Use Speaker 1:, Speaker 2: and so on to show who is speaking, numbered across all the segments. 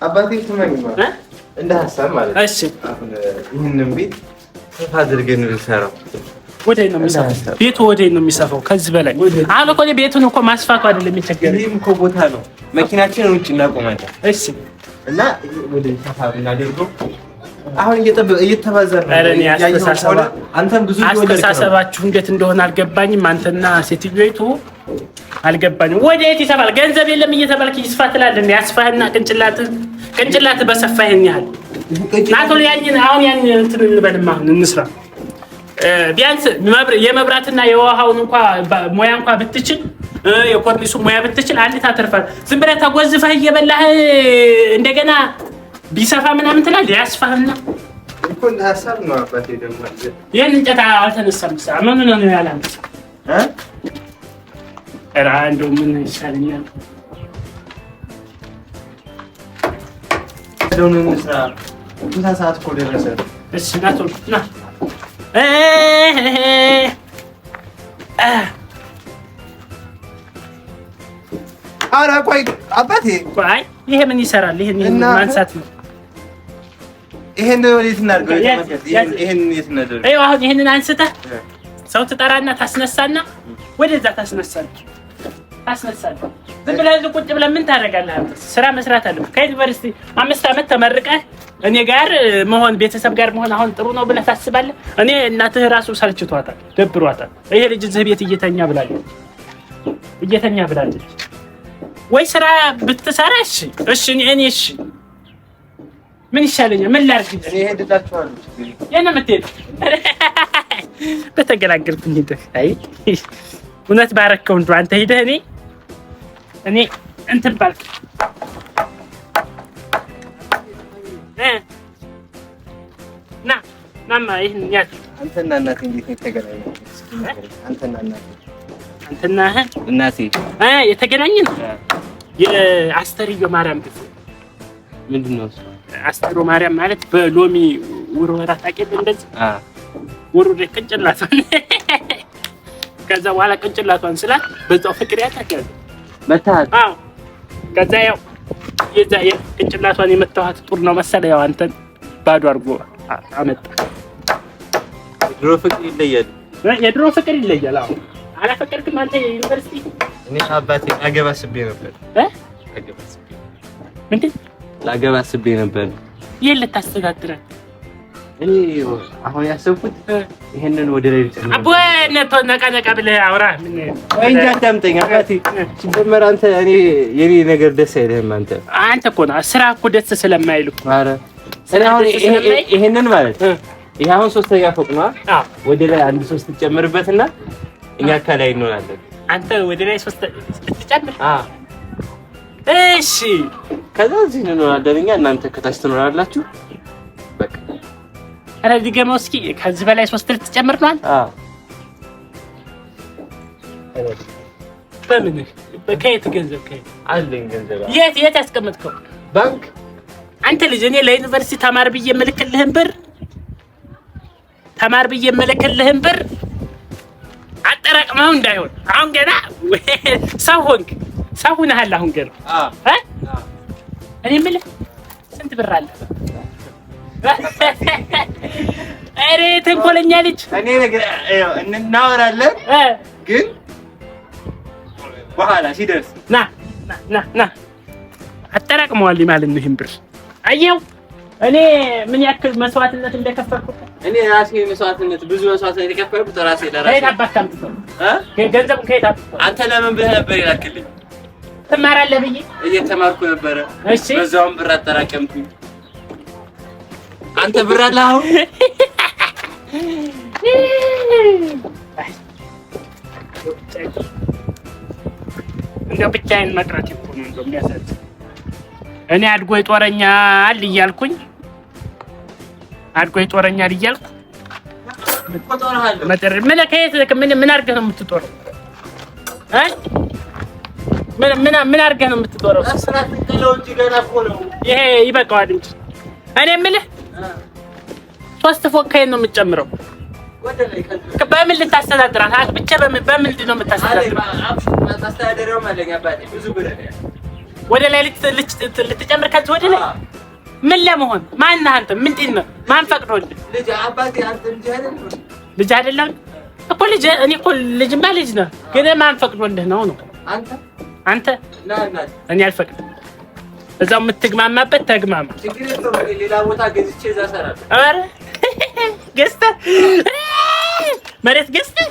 Speaker 1: አባቴ ስማኝማ እንደ ሐሳብ ማለት
Speaker 2: እሺ
Speaker 1: አሁን ይሄንን ቤት ሰፋ አድርገን እንሰራው።
Speaker 2: ወዴት ነው የሚሰፋው? ቤቱ ወዴት ነው የሚሰፋው? ከዚህ በላይ አሁን እኮ ቤቱን እኮ ማስፋቱ አይደለም የሚቸገረው።
Speaker 1: ይሄም እኮ ቦታ ነው። መኪናችንን ውጭ እናቆማለን።
Speaker 2: እሺ እና
Speaker 1: ወደ ሰፋ ብናደርገው አሁን እየተባዘረ
Speaker 2: ነው።
Speaker 1: አንተም ብዙ
Speaker 2: አስተሳሰባችሁ እንዴት እንደሆነ አልገባኝም። አንተና ሴትዮይቱ አልገባኝም። ወዴት ይሰፋል? ገንዘብ የለም እየተባልክ ይስፋ ትላለህ። ያስፋህና ቅንጭላት በሰፋህን ያህል ናቶል አሁን ያን እንትን እንበልማ እንስራ። ቢያንስ የመብራትና የውሃውን ሙያ እንኳን ብትችል የኮርኒሱ ሙያ ብትችል አንተ ታተርፋለህ። ዝም ብለህ ተጎዝፈህ እየበላህ እንደገና ቢሰፋ ምናምን ትላለህ። ያስፋህና
Speaker 1: እኮ እንደ ሐሳብ ነው አባቴ። ደግሞ
Speaker 2: ያን እንጨት አልተነሳም። ምን ነው ያላንተ እንደው ምን ይሻለኛል?
Speaker 1: ደውነን እንስራ። ምሳ ሰዓት እኮ ደረሰ።
Speaker 2: እሺ ናቶል ና
Speaker 1: ኧረ ቆይ አባቴ፣
Speaker 2: ቆይ ይሄ ምን ይሰራል? ይሄን ማንሳት ነው።
Speaker 1: ይሄን ወዴት እናድርገው? ይሄን የት እናድርገው?
Speaker 2: አይ አሁን ይሄንን አንስተህ ሰው ትጠራና ታስነሳና ወደዛ ታስነሳለህ። ዝም ብለህ ቁጭ ብለህ ምን ታደርጋለህ? ስራ መስራት አለብህ። ከዩኒቨርሲቲ 5 ዓመት ተመርቀህ እኔ ጋር መሆን ቤተሰብ ጋር መሆን አሁን ጥሩ ነው ብለህ ታስባለህ? እኔ እናትህ ራሱ ሰልችቷታል፣ ደብሯታል። ይሄ ልጅ እዚህ ቤት እየተኛ ብላለች። ወይ ስራ ብትሰራ እሺ እኔ ምን ይሻለኛል? ምን ላድርግ?
Speaker 1: እኔ ሄድላችኋለሁ።
Speaker 2: የት ነው የምትሄድ? በተገላገልኩኝ ሄደህ አይ እውነት ባረከው እንደው አንተ ሄደህ እኔ እንትን ባልክ ናማ ይሄን ያዝ።
Speaker 1: አንተና እናቴ እንዴት ነው የተገናኛችሁት?
Speaker 2: አንተና
Speaker 1: እናቴ
Speaker 2: የተገናኘን የአስተርዮ ማርያም ጊዜ።
Speaker 1: ምንድን ነው እሱ?
Speaker 2: አስተርዮ ማርያም ማለት በሎሚ ውርወራ ታውቂያለሽ? እንደዚህ ውርወራ ቅንጭላቷን ከዛ በኋላ ቅንጭላቷን ስላት በዛው ፍቅር ያታከለ
Speaker 1: መታሃት።
Speaker 2: አዎ ከዛ ያው የዛ ቅንጭላቷን የመታሃት ጡር ነው መሰለህ። ያው አንተን ባዶ አድርጎ አመጣ።
Speaker 1: የድሮ ፍቅር ይለያል። አዎ አላፈቀርክም አንተ ዩኒቨርሲቲ? እኔ አባቴ ላገባ አስቤ ነበር።
Speaker 2: ምንድን
Speaker 1: ላገባ አስቤ ነበር።
Speaker 2: ይሄን ልታስተዳድረን
Speaker 1: እኔ አሁን ያሰብኩት ይሄንን ወደ ላይ ልጨምር።
Speaker 2: አቦነቶ ነቃ ብለህ አውራ። ምን
Speaker 1: ወይ እንጃ አዳምጠኝ አባቴ። ሲጀመር አንተ የኔ ነገር ደስ አይልህም። አንተ
Speaker 2: እኮ ነው ስራ እኮ ደስ ስለማይል እኮ።
Speaker 1: ኧረ እኔ አሁን ይሄንን ማለት ይሄ አሁን 3ኛ ፎቅ ነው። ወደ ላይ 1 ትጨምርበትና እኛ ከላይ እንሆናለን።
Speaker 2: አንተ ወደ ላይ 3 ትጨምር። እሺ
Speaker 1: ከዛ እዚህ እንሆናለን እኛ፣ እናንተ ከታች ትኖራላችሁ። በቃ
Speaker 2: አረ ዲገመው እስኪ ከዚህ በላይ 3 ልትጨምር ነው። በምን በከየት ገንዘብ ከየት
Speaker 1: አለኝ? ገንዘብ
Speaker 2: የት ያስቀመጥከው?
Speaker 1: ባንክ።
Speaker 2: አንተ ልጅ እኔ ለዩኒቨርሲቲ ተማር ብዬ የምልክልህን ብር አጠራቅመው እንዳይሆን አሁን ገና ሰው ሆነሃል። አሁን ገና እኔ የምልህ ስንት ብር አለ? አሬ ተንኮለኛ ልጅ።
Speaker 1: እኔ ነገር እናወራለን ግን በኋላ ሲደርስ
Speaker 2: ና አጠራቅመዋል ማለት ነው። ይሄን ብር አየው እኔ ምን ያክል መስዋዕትነት እንደከፈልኩ።
Speaker 1: እኔ ራሴ መስዋዕትነት ብዙ መስዋዕትነት የከፈልኩት ራሴ ለራሴ።
Speaker 2: ከየት አባታምጥተው ገንዘቡን ከየት አምጥተው?
Speaker 1: አንተ ለምን ብለህ ነበር ይላክልኝ?
Speaker 2: ትማራለህ ብዬ
Speaker 1: እየተማርኩ ነበረ።
Speaker 2: እሺ
Speaker 1: በዛውም ብር አጠራቀምኩኝ። አንተ ብር አለህ አሁን? እንደው ብቻዬን መቅረት እኮ ነው እንደው የሚያሳዝን።
Speaker 2: እኔ አድጎ ይጦረኛል እያልኩ ምን አድርገህ ነው የምትጦረው? ምን አድርገህ ነው የምትጦረው? ይሄ ይበቃዋል እንጂ እኔ የምልህ 3 ፎቅ ከየት ነው የምትጨምረው? በምን ልታስተዳድራት? ብቻ በምንድን ነው የምታስተዳድረው? ወደ ላይ ልትጨምር ከዚህ ወደ ላይ ምን ለመሆን ማን አንተ ምንድን ነው? ማን ፈቅዶልህ?
Speaker 1: ልጅ አባቴ አንተ
Speaker 2: ልጅ አይደለም እኮ ልጅ እኔ እኮ ልጅማ ልጅ ነው፣ ግን ማን ፈቅዶልህ ነው? አንተ እኔ አልፈቅድም። እዛው የምትግማማበት ተግማማ።
Speaker 1: ሌላ ቦታ ገዝቼ እዛ እሰራለሁ።
Speaker 2: ኧረ ገዝተህ መሬት ገዝተህ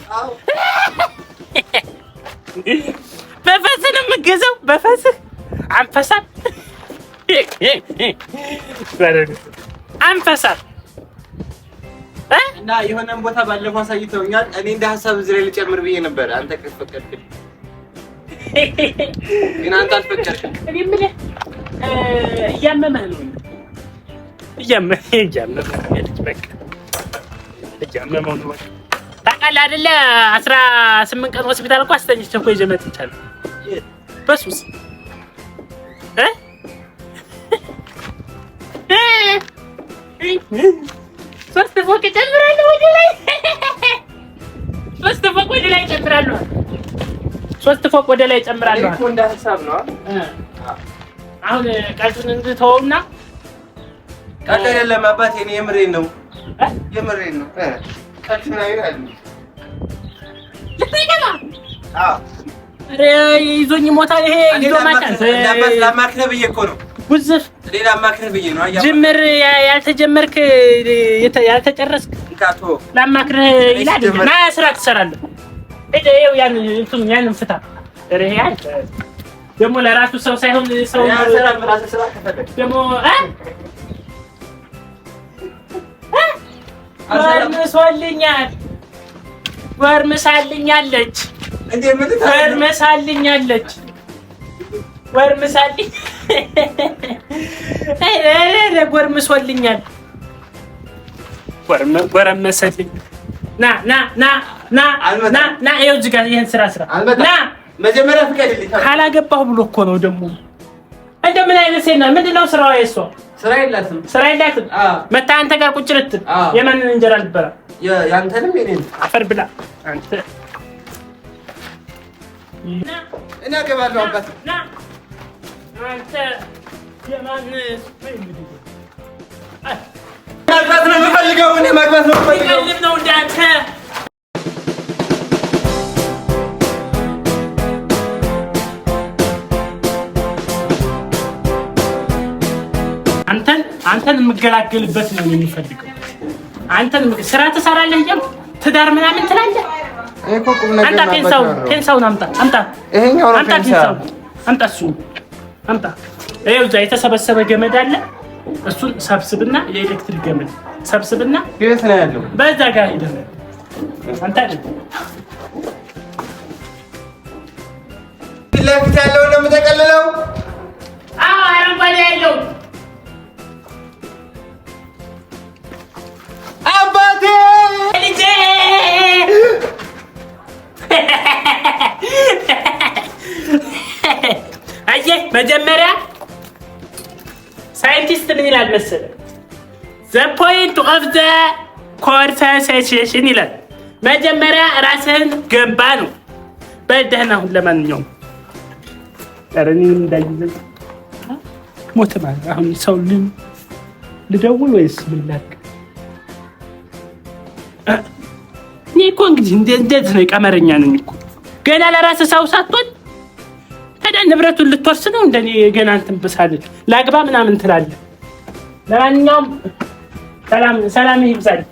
Speaker 2: በፈስህ ነው የምትገዛው? በፈስህ አንፈሳል አንፈሳል
Speaker 1: እና የሆነን ቦታ ባለፈው አሳይተውኛል። እኔ እንደ ሀሳብ እዚህ ላይ ልጨምር ብዬ ነበር። አንተ ከፈቀድክ ግን አንተ አልፈቀድክም።
Speaker 2: እኔ የምልህ እያመመህ ነው። እያመመህ በቃ እያመመህ ነው። ታውቃለህ አይደለ? 18 ቀን ሆስፒታል እኮ አስተኝቼ እኮ ይዤ መጥቻለሁ በሱስ ሶስት ፎቅ እጨምራለሁ ወደ ላይ። ሶስት ፎቅ ወደ ላይ እጨምራለሁ። ሶስት ፎቅ ወደ ላይ እጨምራለሁ
Speaker 1: እኮ እንደ ሀሳብ ነው።
Speaker 2: አሁን ቀልዱን እንድትተውና
Speaker 1: ቀልድ አይደለም አባቴ፣ እኔ የምሬን ነው የምሬን ነው። ቀልድ ነው አይደል?
Speaker 2: ልትገባ ኧረ ይዞኝ ሞታል። ይሄ ይዞ ማጫን
Speaker 1: ለማክረብ ብዬ እኮ ነው።
Speaker 2: ጉዝፍ
Speaker 1: ሌላ ማክረብ ብዬ ነው።
Speaker 2: ጅምር ያልተጀመርክ ያልተጨረስክ
Speaker 1: እንካቶ
Speaker 2: ላማክርህ ይላል። ና ስራ ትሰራለህ። ይኸው ያን ፍታ። ኧረ ይሄ ደግሞ ለራሱ ሰው ሳይሆን ሰው
Speaker 1: ያሰራል። ራስ ስራ ከፈለክ
Speaker 2: ደግሞ ወርምሳልኛለች
Speaker 1: እንዴ? ምን
Speaker 2: ወርምሳልኛለች ጎርምሶልኛል። ጎረመሰልኝ። ና ይኸው እዚህ ጋር ይሄን ስራ ና
Speaker 1: መጀመሪያ ፍቀድልኝ።
Speaker 2: ካላገባሁ ብሎ እኮ ነው ደግሞ። እንደምን አይነት ሴት ናት? ምንድን ነው ስራዋ? የእሷ
Speaker 1: ስራ የላትም።
Speaker 2: መታ አንተ ጋር ቁጭ ልትል የማንን እንጀራ ልትበላ?
Speaker 1: ያንተንም የእኔን
Speaker 2: አፈር ብላ አንተ።
Speaker 1: እኔ አገባለሁ አባት።
Speaker 2: አንተ የማን
Speaker 1: ማግባት ነው የምፈልገው? እኔ ማግባት ነው የምፈልገው።
Speaker 2: ይፈልም ነው እንዳንተ አንተን የምገላገልበት ነው የሚፈልገው። አንተን ስራ ትሰራለህ እያልኩ ትዳር ምናምን ትላለህ።
Speaker 1: እኮ ቁም ነገር
Speaker 2: አንተ ፔንሳውን አምጣ።
Speaker 1: ይሄኛው ነው ፔንሳው።
Speaker 2: አምጣ እሱን አምጣ። ይኸው እዛ የተሰበሰበ ገመድ አለ። እሱን ሰብስብና የኤሌክትሪክ ገመድ ሰብስብና
Speaker 1: የት ነው ያለው?
Speaker 2: በዛ ጋር ሄደህ አንተ አይደል
Speaker 1: ለፊት ያለው ነው የምጠቀልለው።
Speaker 2: አዎ አረንጓዴ ያለው
Speaker 1: አባቴ
Speaker 2: ልጄ አየህ፣ መጀመሪያ ሳይንቲስት ምን ይላል መሰለህ? ዘ ፖይንት ኦፍ ዘ ኮንቨርሴሽን ይላል። መጀመሪያ ራስህን ገንባ ነው። በደህና ሁን። ለማንኛውም ጠረኒ እንዳይዘን ሞተ ማለት አሁን ሰው ልደውል ወይስ ምን ላድርግ? እኔ እኮ እንግዲህ እንደዚህ ነው። ቀመረኛ ነኝ እኮ ገና ለራስህ ሰው ሳትሆን ታዲያ ንብረቱን ልትወርስ ነው እንደኔ ገና እንትን ብሳለህ ላግባ ምናምን ትላለህ። ለማንኛውም ሰላም ይብዛል።